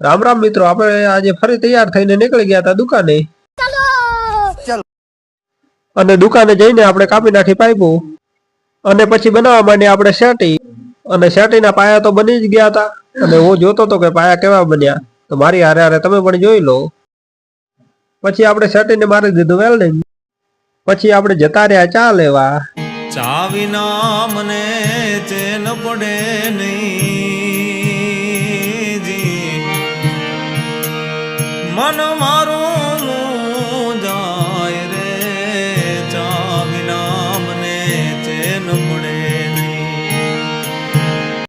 રામ રામ મિત્રો, આપણે આજે ફરી તૈયાર થઈને નીકળી ગયા હતા દુકાને અને દુકાને જઈને આપણે કાપી નાખી પાઇપો અને પછી બનાવવા માંડી આપણે શેટી અને શેટીના પાયા તો બની જ ગયા હતા અને હું જોતો હતો કે પાયા કેવા બન્યા તો મારી હારે હારે તમે પણ જોઈ લો। પછી આપણે શેટીને મારી દીધું વેલ્ડિંગ। પછી આપણે જતા રહ્યા ચા લેવા। ચા વિના મને ચેન પડે નહીં જી, મન મારું જાય રે, ચા વિના મને ચેન પડે નહીં।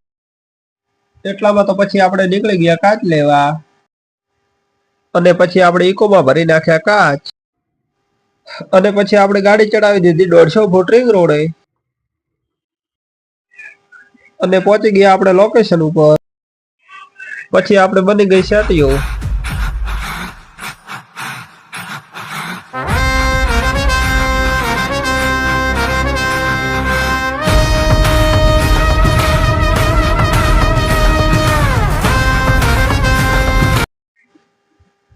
એટલામાં તો પછી આપણે નીકળી ગયા કાચ લેવા અને પછી આપણે ઇકોમાં ભરી નાખ્યા કાચ અને પછી આપણે ગાડી ચડાવી દીધી 150 ફૂટ રિંગ રોડે અને પહોંચી ગયા આપણે લોકેશન ઉપર। પછી આપણે બની ગઈ શેટીઓ।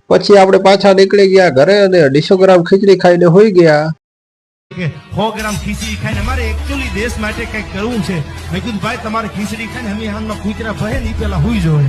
પછી આપણે પાછા નીકળી ગયા ઘરે અને 250 ગ્રામ ખીચડી ખાઈને હોઈ ગયા। 100 ગ્રામ ખીચડી ખાઈને મારે એકચ્યુઅલી દેશ માટે કંઈક કરવું છે। મેં કીધું ભાઈ તમારે ખીચડી ખાઈને અમે હાલમાં કૂતરા ભરે ને પેલા હુઈ જોવે।